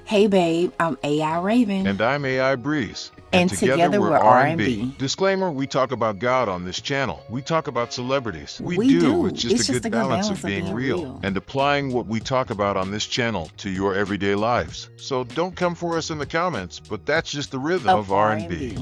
Hey babe, I'm AI Raven. And I'm AI Breeze. And together we're R&B. Disclaimer, we talk about God on this channel. We talk about celebrities. We do. It's just a good balance of being real and applying what we talk about on this channel to your everyday lives. So don't come for us in the comments, but that's just the rhythm of R&B.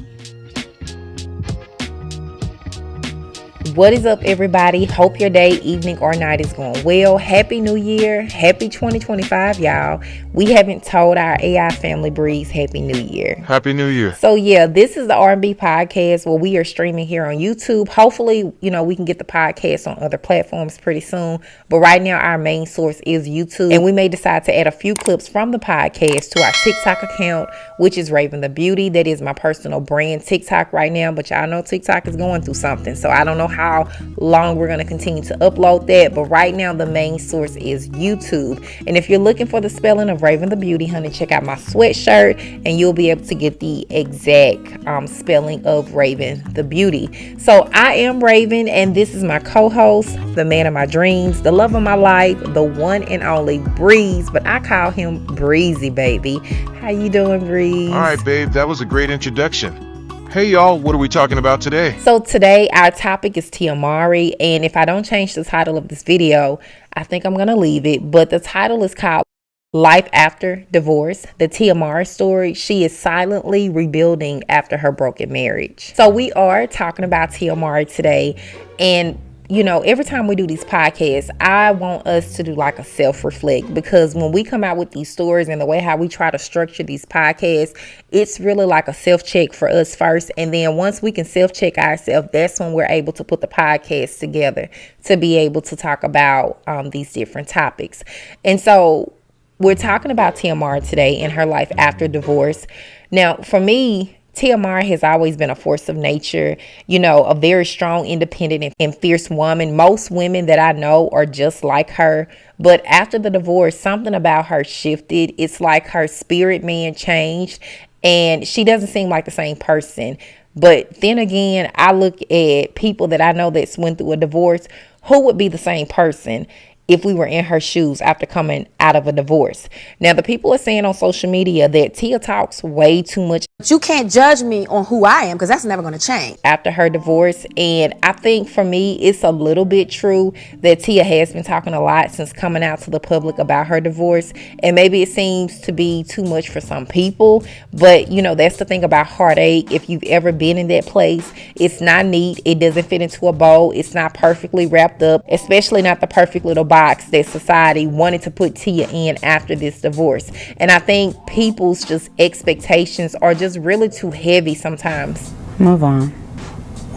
What is up, everybody? Hope your day, evening, or night is going well. Happy New Year. Happy 2025, y'all. We haven't told our AI family Breeze Happy New Year. Happy New Year. So, yeah, this is the R&B podcast where we are streaming here on YouTube. Hopefully, we can get the podcast on other platforms pretty soon. But right now, our main source is YouTube. And we may decide to add a few clips from the podcast to our TikTok account, which is Raven the Beauty. That is my personal brand TikTok right now. But y'all know TikTok is going through something. So I don't know how long we're going to continue to upload that, but right now the main source is YouTube. And if you're looking for the spelling of Raven the Beauty, honey, check out my sweatshirt and you'll be able to get the exact spelling of Raven the Beauty. So I am Raven, and this is my co-host, the man of my dreams, the love of my life, the one and only Breeze, but I call him Breezy, baby. How you doing, Breeze? All right, babe, that was a great introduction. Hey y'all, what are we talking about today? So today our topic is Mowry, and if I don't change the title of this video, I think I'm gonna leave it. But the title is called Life After Divorce, the Mowry story. She is silently rebuilding after her broken marriage. So we are talking about Mowry today, and every time we do these podcasts, I want us to do like a self-reflect, because when we come out with these stories and the way how we try to structure these podcasts, it's really like a self-check for us first. And then once we can self-check ourselves, that's when we're able to put the podcast together to be able to talk about these different topics. And so we're talking about Mowry today and her life after divorce. Now, for me, Mowry has always been a force of nature, a very strong, independent, and fierce woman. Most women that I know are just like her. But after the divorce, something about her shifted. It's like her spirit man changed, and she doesn't seem like the same person. But then again, I look at people that I know that's went through a divorce. Who would be the same person if we were in her shoes after coming out of a divorce? Now, the people are saying on social media that Tia talks way too much. But you can't judge me on who I am, because that's never going to change. After her divorce, and I think for me, it's a little bit true that Tia has been talking a lot since coming out to the public about her divorce, and maybe it seems to be too much for some people, but that's the thing about heartache. If you've ever been in that place, it's not neat. It doesn't fit into a bow. It's not perfectly wrapped up, especially not the perfect little box that society wanted to put Tia in after this divorce. And I think people's just expectations are just really too heavy sometimes. Move on.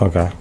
Okay.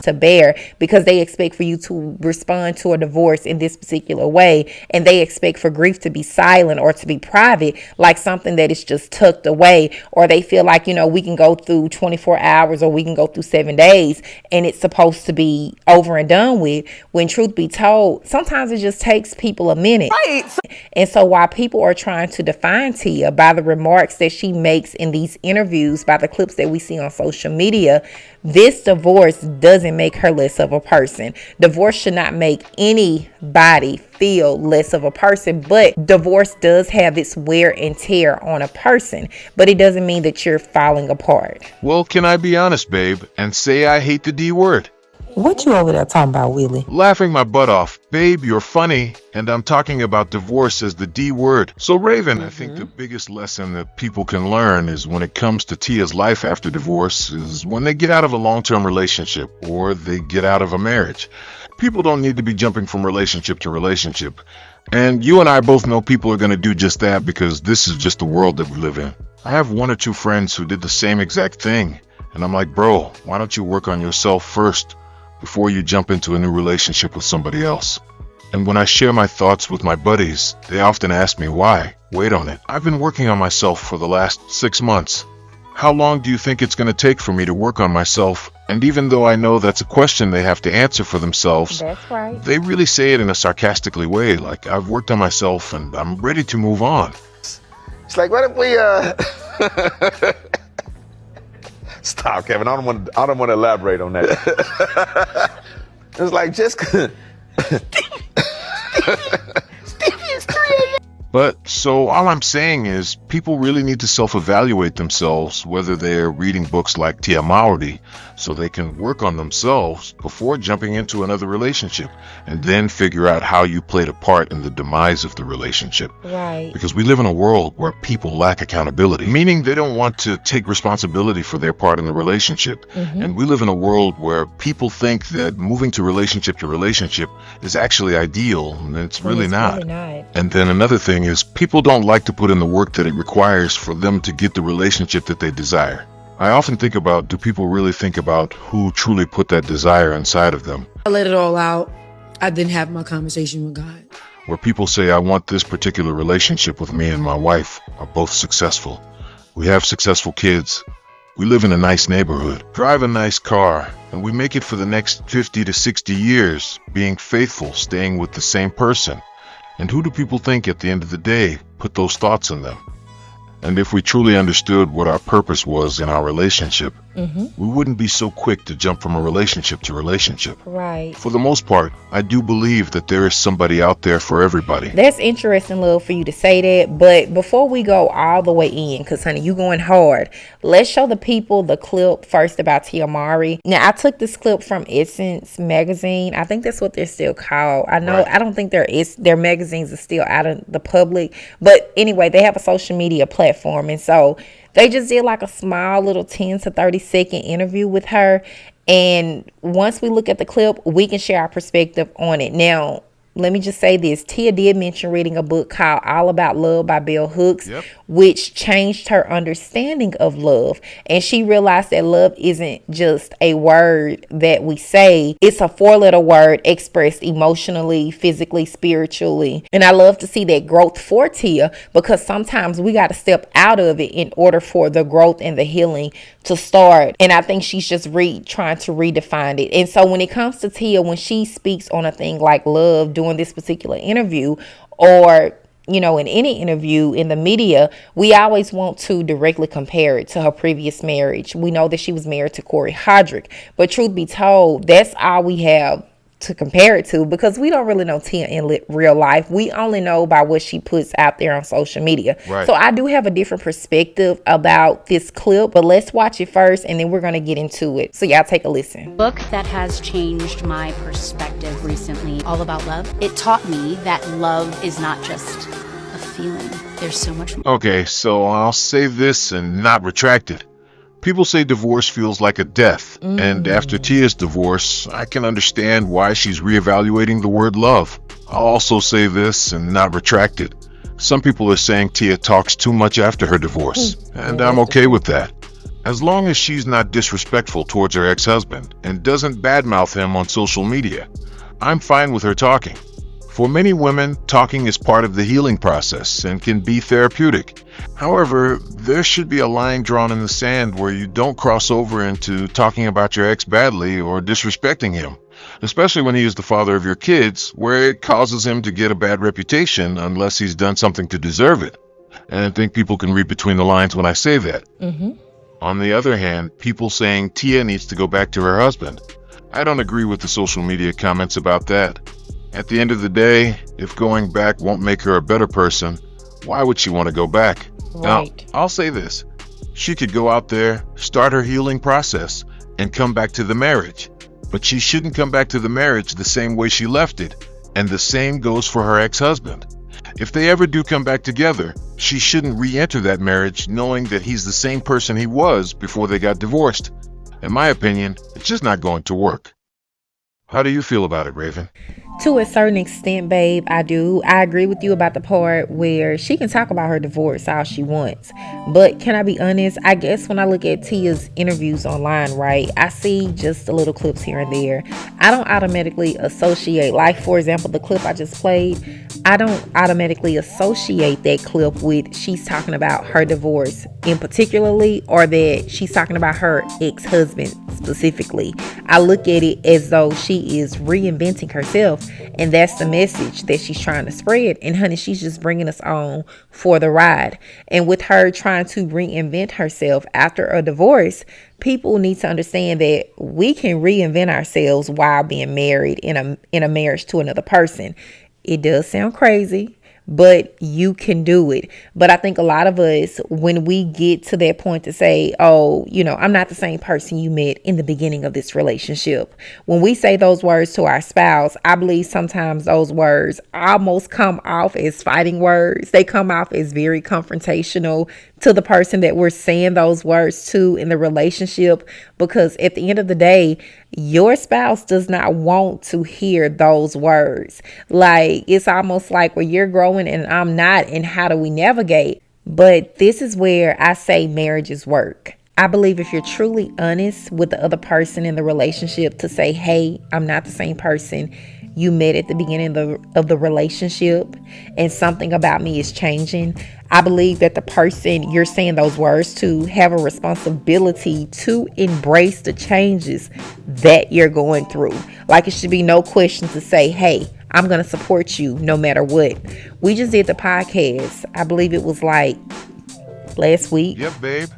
To bear, because they expect for you to respond to a divorce in this particular way, and they expect for grief to be silent or to be private, like something that is just tucked away, or they feel like we can go through 24 hours or we can go through 7 days and it's supposed to be over and done with, when truth be told, sometimes it just takes people a minute. Right. And so while people are trying to define Tia by the remarks that she makes in these interviews, by the clips that we see on social media, this divorce doesn't make her less of a person. Divorce should not make anybody feel less of a person, but divorce does have its wear and tear on a person, but it doesn't mean that you're falling apart. Well, can I be honest, babe, and say I hate the D word? What you over there talking about, Willie? Laughing my butt off. Babe, you're funny, and I'm talking about divorce as the D word. So Raven, I think the biggest lesson that people can learn is when it comes to Tia's life after divorce is when they get out of a long-term relationship or they get out of a marriage. People don't need to be jumping from relationship to relationship. And you and I both know people are going to do just that, because this is just the world that we live in. I have one or two friends who did the same exact thing. And I'm like, bro, why don't you work on yourself first before you jump into a new relationship with somebody else? And when I share my thoughts with my buddies, they often ask me why. Wait on it. I've been working on myself for the last 6 months. How long do you think it's going to take for me to work on myself? And even though I know that's a question they have to answer for themselves, That's right. they really say it in a sarcastically way, like, I've worked on myself and I'm ready to move on. It's like, what if we Stop, Kevin. I don't want to elaborate on that. It's like, just But so all I'm saying is people really need to self-evaluate themselves, whether they're reading books like Tia Mowry, so they can work on themselves before jumping into another relationship, and then figure out how you played a part in the demise of the relationship. Right. Because we live in a world where people lack accountability, meaning they don't want to take responsibility for their part in the relationship. And we live in a world where people think that moving to relationship is actually ideal, and it's really not. And then another thing is people don't like to put in the work that it requires for them to get the relationship that they desire. I often think about, do people really think about who truly put that desire inside of them? I let it all out. I didn't have my conversation with God. Where people say, I want this particular relationship with me and my wife are both successful. We have successful kids. We live in a nice neighborhood, drive a nice car, and we make it for the next 50 to 60 years, being faithful, staying with the same person. And who do people think at the end of the day put those thoughts in them? And if we truly understood what our purpose was in our relationship, we wouldn't be so quick to jump from a relationship to relationship. Right. For the most part, I do believe that there is somebody out there for everybody. That's interesting, love, for you to say that. But before we go all the way in, because, honey, you going hard, let's show the people the clip first about Tia Mowry. Now, I took this clip from Essence magazine. I think that's what they're still called. I know, right. I don't think their magazines are still out of the public. But anyway, they have a social media platform. And so they just did like a small little 10 to 30 second interview with her. And once we look at the clip, we can share our perspective on it. Now, let me just say this. Tia did mention reading a book called All About Love by Bell Hooks, which changed her understanding of love. And she realized that love isn't just a word that we say. It's a 4-letter word expressed emotionally, physically, spiritually. And I love to see that growth for Tia, because sometimes we got to step out of it in order for the growth and the healing to start. And I think she's just trying to redefine it. And so when it comes to Tia, when she speaks on a thing like love during this particular interview, or in any interview in the media, we always want to directly compare it to her previous marriage. We know that she was married to Corey Hodrick, but truth be told, that's all we have to compare it to, because we don't really know Tia in real life. We only know by what she puts out there on social media. Right. So I do have a different perspective about this clip, but let's watch it first and then we're going to get into it. So y'all take a listen. Book that has changed my perspective recently, All About Love. It taught me that love is not just a feeling. There's so much more. Okay, so I'll say this and not retract it. People say divorce feels like a death, and after Tia's divorce, I can understand why she's reevaluating the word love. I'll also say this and not retract it. Some people are saying Tia talks too much after her divorce, and I'm okay with that. As long as she's not disrespectful towards her ex-husband and doesn't badmouth him on social media, I'm fine with her talking. For many women, talking is part of the healing process and can be therapeutic. However, there should be a line drawn in the sand where you don't cross over into talking about your ex badly or disrespecting him, especially when he is the father of your kids, where it causes him to get a bad reputation unless he's done something to deserve it. And I think people can read between the lines when I say that. On the other hand, people saying Tia needs to go back to her husband. I don't agree with the social media comments about that. At the end of the day, if going back won't make her a better person, why would she want to go back? Right. Now, I'll say this. She could go out there, start her healing process, and come back to the marriage. But she shouldn't come back to the marriage the same way she left it. And the same goes for her ex-husband. If they ever do come back together, she shouldn't re-enter that marriage knowing that he's the same person he was before they got divorced. In my opinion, it's just not going to work. How do you feel about it, Raven? To a certain extent, babe, I do. I agree with you about the part where she can talk about her divorce all she wants. But can I be honest? I guess when I look at Tia's interviews online, right, I see just the little clips here and there. I don't automatically associate, like, for example, the clip I just played, I don't automatically associate that clip with she's talking about her divorce in particularly, or that she's talking about her ex-husband specifically. I look at it as though she is reinventing herself, and that's the message that she's trying to spread. And honey, she's just bringing us on for the ride. And with her trying to reinvent herself after a divorce, people need to understand that we can reinvent ourselves while being married in a marriage to another person. It does sound crazy, but you can do it. But I think a lot of us, when we get to that point to say, oh, I'm not the same person you met in the beginning of this relationship. When we say those words to our spouse, I believe sometimes those words almost come off as fighting words. They come off as very confrontational to the person that we're saying those words to in the relationship, because at the end of the day, your spouse does not want to hear those words. Like, it's almost like, well, you're growing and I'm not, and how do we navigate? But this is where I say marriages work. I believe if you're truly honest with the other person in the relationship to say, hey, I'm not the same person you met at the beginning of the relationship, and something about me is changing. I believe that the person you're saying those words to have a responsibility to embrace the changes that you're going through. Like, it should be no question to say, hey, I'm going to support you no matter what. We just did the podcast. I believe it was like last week. Yep, babe.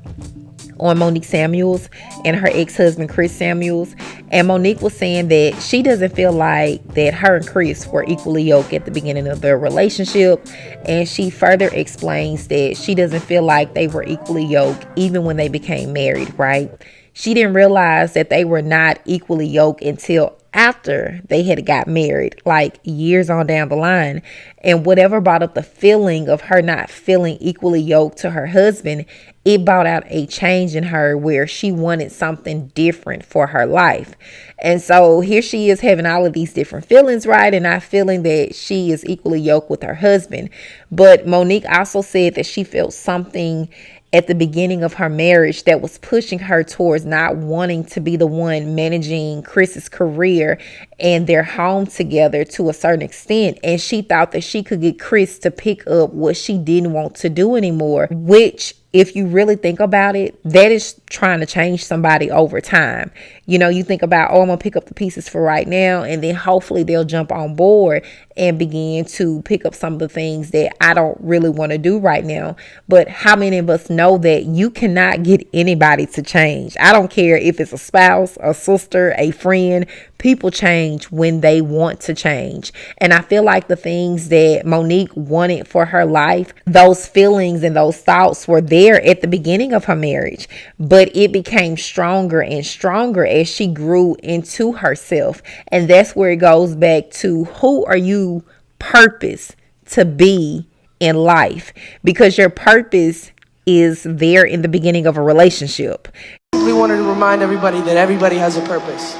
On Monique Samuels and her ex-husband Chris Samuels, and Monique was saying that she doesn't feel like that her and Chris were equally yoked at the beginning of their relationship, and she further explains that she doesn't feel like they were equally yoked even when they became married, right? She didn't realize that they were not equally yoked until after they had got married, like years on down the line. And whatever brought up the feeling of her not feeling equally yoked to her husband, it brought out a change in her where she wanted something different for her life. And so here she is having all of these different feelings, right? And not feeling that she is equally yoked with her husband. But Monique also said that she felt something at the beginning of her marriage that was pushing her towards not wanting to be the one managing Chris's career and their home together to a certain extent. And she thought that she could get Chris to pick up what she didn't want to do anymore, which, if you really think about it, that is trying to change somebody over time. You think about, oh, I'm going to pick up the pieces for right now, and then hopefully they'll jump on board and begin to pick up some of the things that I don't really want to do right now. But how many of us know that you cannot get anybody to change? I don't care if it's a spouse, a sister, a friend. People change when they want to change. And I feel like the things that Monique wanted for her life, those feelings and those thoughts were there at the beginning of her marriage, but it became stronger and stronger as she grew into herself. And that's where it goes back to, who are you purpose to be in life? Because your purpose is there in the beginning of a relationship. We wanted to remind everybody that everybody has a purpose.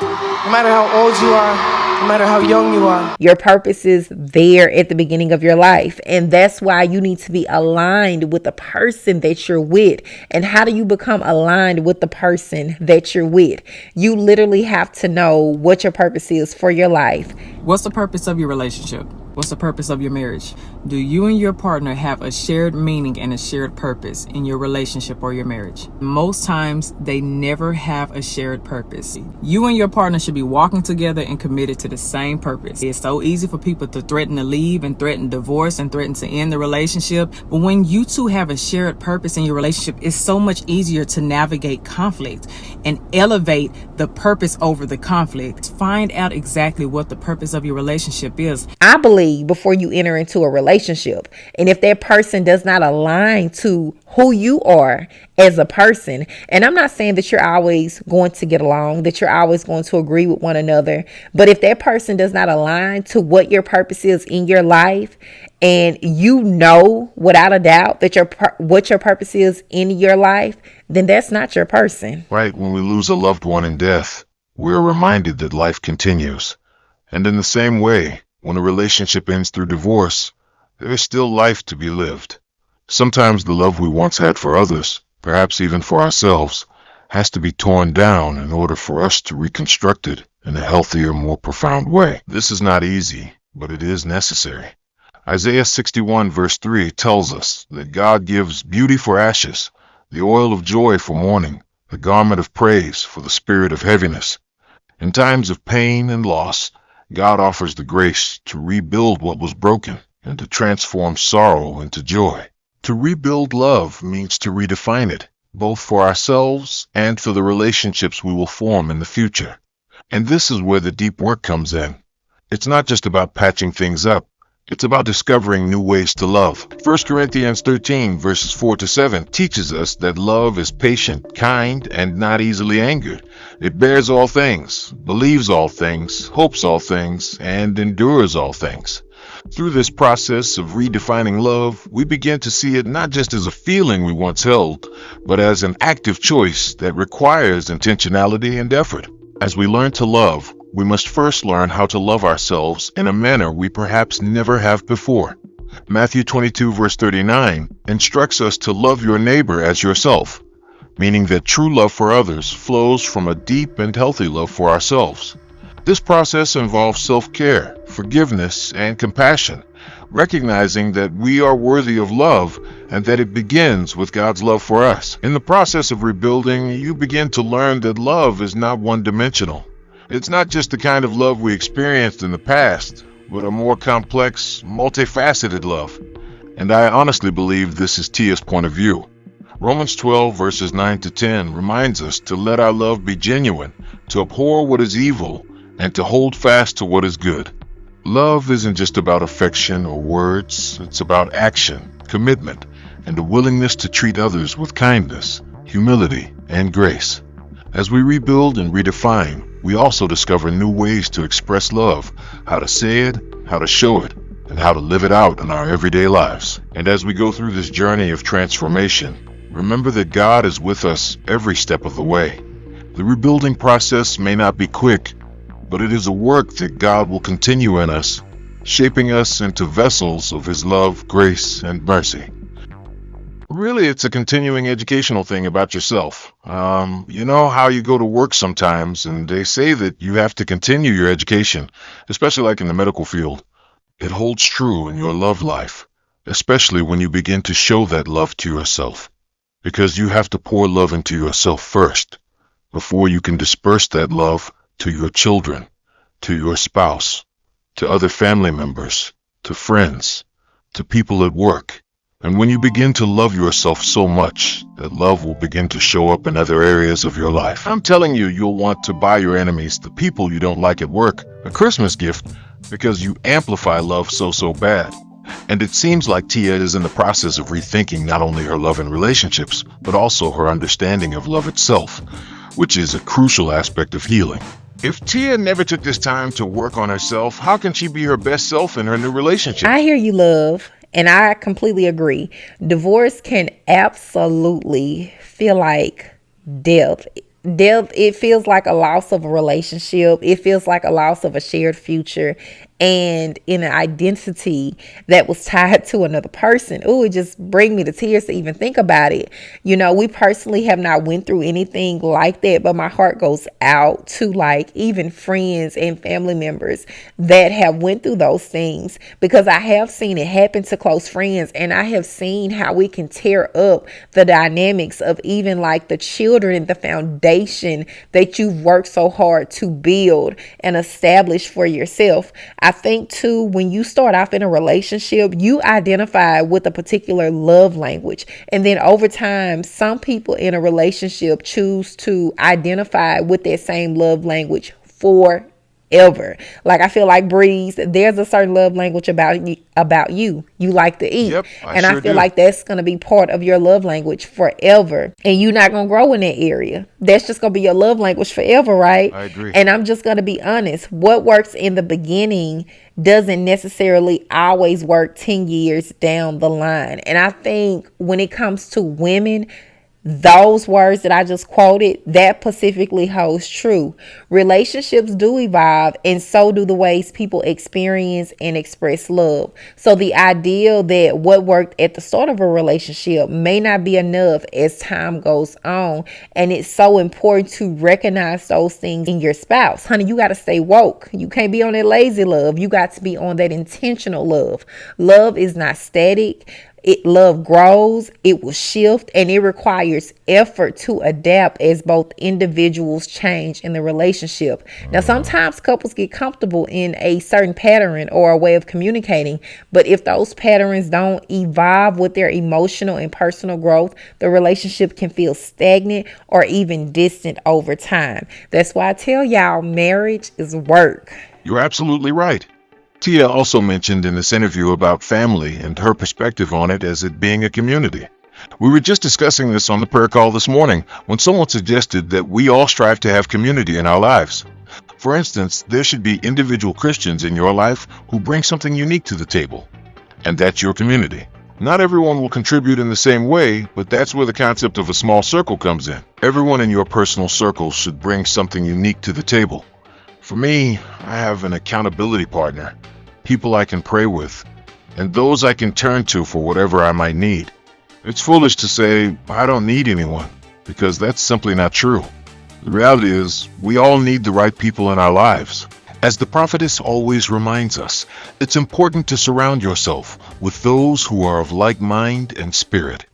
No matter how old you are, no matter how young you are. Your purpose is there at the beginning of your life. And that's why you need to be aligned with the person that you're with. And how do you become aligned with the person that you're with? You literally have to know what your purpose is for your life. What's the purpose of your relationship? What's the purpose of your marriage? Do you and your partner have a shared meaning and a shared purpose in your relationship or your marriage? Most times, they never have a shared purpose. You and your partner should be walking together and committed to the same purpose. It's so easy for people to threaten to leave and threaten divorce and threaten to end the relationship. But when you two have a shared purpose in your relationship, it's so much easier to navigate conflict and elevate the purpose over the conflict. Find out exactly what the purpose of your relationship is. I believe before you enter into a relationship, and if that person does not align to who you are as a person, and I'm not saying that you're always going to get along, that you're always going to agree with one another, but if that person does not align to what your purpose is in your life, and you know without a doubt that what your purpose is in your life, then that's not your person. Right, when we lose a loved one in death, we're reminded that life continues. And in the same way, when a relationship ends through divorce, there is still life to be lived. Sometimes the love we once had for others, perhaps even for ourselves, has to be torn down in order for us to reconstruct it in a healthier, more profound way. This is not easy, but it is necessary. Isaiah 61 verse 3 tells us that God gives beauty for ashes, the oil of joy for mourning, the garment of praise for the spirit of heaviness. In times of pain and loss, God offers the grace to rebuild what was broken and to transform sorrow into joy. To rebuild love means to redefine it, both for ourselves and for the relationships we will form in the future. And this is where the deep work comes in. It's not just about patching things up, It's about discovering new ways to love. 1 Corinthians 13 verses 4 to 7 teaches us that love is patient, kind, and not easily angered. It bears all things, believes all things, hopes all things, and endures all things. Through this process of redefining love, we begin to see it not just as a feeling we once held, but as an active choice that requires intentionality and effort. As we learn to love, we must first learn how to love ourselves in a manner we perhaps never have before. Matthew 22 verse 39 instructs us to love your neighbor as yourself, meaning that true love for others flows from a deep and healthy love for ourselves. This process involves self-care, forgiveness, and compassion, recognizing that we are worthy of love and that it begins with God's love for us. In the process of rebuilding, you begin to learn that love is not one-dimensional. It's not just the kind of love we experienced in the past, but a more complex, multifaceted love. And I honestly believe this is Tia's point of view. Romans 12 verses 9 to 10 reminds us to let our love be genuine, to abhor what is evil, and to hold fast to what is good. Love isn't just about affection or words, it's about action, commitment, and a willingness to treat others with kindness, humility, and grace. As we rebuild and redefine, we also discover new ways to express love, how to say it, how to show it, and how to live it out in our everyday lives. And as we go through this journey of transformation, remember that God is with us every step of the way. The rebuilding process may not be quick, but it is a work that God will continue in us, shaping us into vessels of His love, grace, and mercy. Really, it's a continuing educational thing about yourself. You know how you go to work sometimes, and they say that you have to continue your education, especially like in the medical field. It holds true in your love life, especially when you begin to show that love to yourself, because you have to pour love into yourself first, before you can disperse that love to your children, to your spouse, to other family members, to friends, to people at work. And when you begin to love yourself so much, that love will begin to show up in other areas of your life. I'm telling you, you'll want to buy your enemies, the people you don't like at work, a Christmas gift because you amplify love so bad. And it seems like Tia is in the process of rethinking not only her love and relationships, but also her understanding of love itself, which is a crucial aspect of healing. If Tia never took this time to work on herself, how can she be her best self in her new relationship? I hear you, love, and I completely agree. Divorce can absolutely feel like death. It feels like a loss of a relationship. It feels like a loss of a shared future and in an identity that was tied to another person. Oh, it just brings me to tears to even think about it. You know, we personally have not went through anything like that, but my heart goes out to like even friends and family members that have went through those things, because I have seen it happen to close friends, and I have seen how we can tear up the dynamics of even like the children and the foundation that you've worked so hard to build and establish for yourself. I think too, when you start off in a relationship, you identify with a particular love language. And then over time, some people in a relationship choose to identify with that same love language forever. Like I feel like Breeze, there's a certain love language about you. You like to eat. Yep, and I feel like that's going to be part of your love language forever. And you're not going to grow in that area. That's just going to be your love language forever, right? I agree. And I'm just going to be honest. What works in the beginning doesn't necessarily always work 10 years down the line. And I think when it comes to women, those words that I just quoted, that specifically holds true. Relationships do evolve, and so do the ways people experience and express love. So the ideal that what worked at the start of a relationship may not be enough as time goes on. And it's so important to recognize those things in your spouse. Honey, you got to stay woke. You can't be on that lazy love. You got to be on that intentional love. Love is not static. Love grows, it will shift, and it requires effort to adapt as both individuals change in the relationship. Now, sometimes couples get comfortable in a certain pattern or a way of communicating, but if those patterns don't evolve with their emotional and personal growth, the relationship can feel stagnant or even distant over time. That's why I tell y'all, marriage is work. You're absolutely right. Tia also mentioned in this interview about family and her perspective on it as it being a community. We were just discussing this on the prayer call this morning when someone suggested that we all strive to have community in our lives. For instance, there should be individual Christians in your life who bring something unique to the table, and that's your community. Not everyone will contribute in the same way, but that's where the concept of a small circle comes in. Everyone in your personal circle should bring something unique to the table. For me, I have an accountability partner, people I can pray with, and those I can turn to for whatever I might need. It's foolish to say, I don't need anyone, because that's simply not true. The reality is, we all need the right people in our lives. As the prophetess always reminds us, it's important to surround yourself with those who are of like mind and spirit.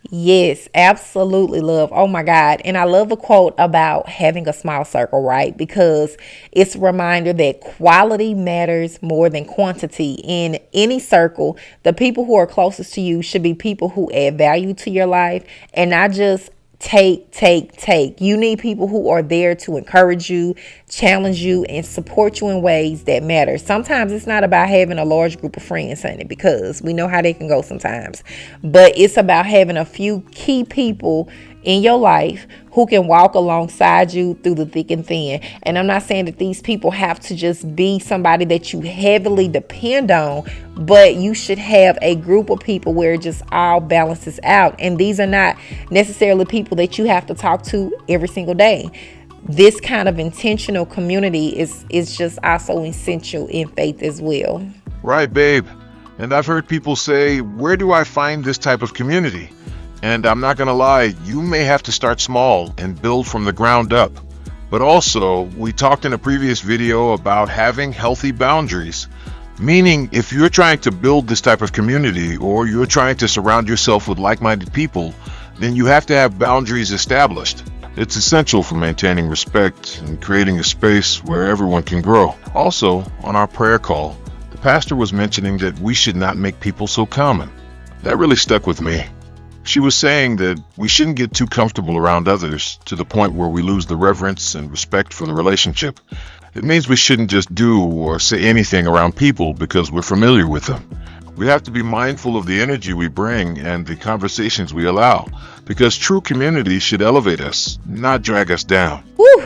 Yes, absolutely, love. Oh my God. And I love the quote about having a small circle, right? Because it's a reminder that quality matters more than quantity. In any circle, the people who are closest to you should be people who add value to your life and not just take. You need people who are there to encourage you, challenge you, and support you in ways that matter. Sometimes it's not about having a large group of friends, honey, because we know how they can go sometimes. But it's about having a few key people in your life who can walk alongside you through the thick and thin. And I'm not saying that these people have to just be somebody that you heavily depend on, but you should have a group of people where it just all balances out. And these are not necessarily people that you have to talk to every single day. This kind of intentional community is just also essential in faith as well. Right, babe. And I've heard people say, where do I find this type of community? And I'm not going to lie, you may have to start small and build from the ground up. But also, we talked in a previous video about having healthy boundaries. Meaning, if you're trying to build this type of community or you're trying to surround yourself with like-minded people, then you have to have boundaries established. It's essential for maintaining respect and creating a space where everyone can grow. Also, on our prayer call, the pastor was mentioning that we should not make people so common. That really stuck with me. She was saying that we shouldn't get too comfortable around others to the point where we lose the reverence and respect for the relationship. It means we shouldn't just do or say anything around people because we're familiar with them. We have to be mindful of the energy we bring and the conversations we allow, because true community should elevate us, not drag us down. Woo!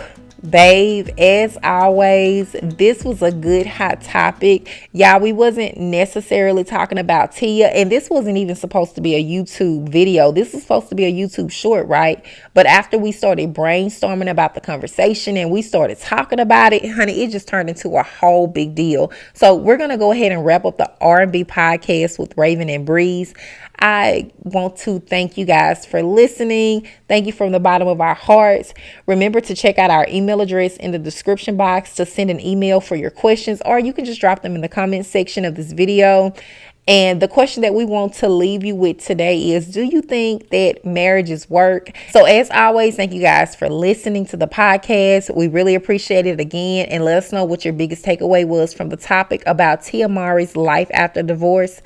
Babe, as always, this was a good hot topic. Y'all, we wasn't necessarily talking about Tia, and this wasn't even supposed to be a YouTube video. This was supposed to be a YouTube short, right? But after we started brainstorming about the conversation and we started talking about it, honey, it just turned into a whole big deal. So we're going to go ahead and wrap up the R&B podcast with Raven and Breeze. I want to thank you guys for listening. Thank you from the bottom of our hearts. Remember to check out our email address in the description box to send an email for your questions, or you can just drop them in the comment section of this video. And the question that we want to leave you with today is, do you think that marriages work? So as always, thank you guys for listening to the podcast. We really appreciate it again. And let us know what your biggest takeaway was from the topic about Tia Mowry's life after divorce.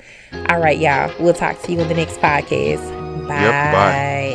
All right, y'all. We'll talk to you in the next podcast. Bye. Yep, bye.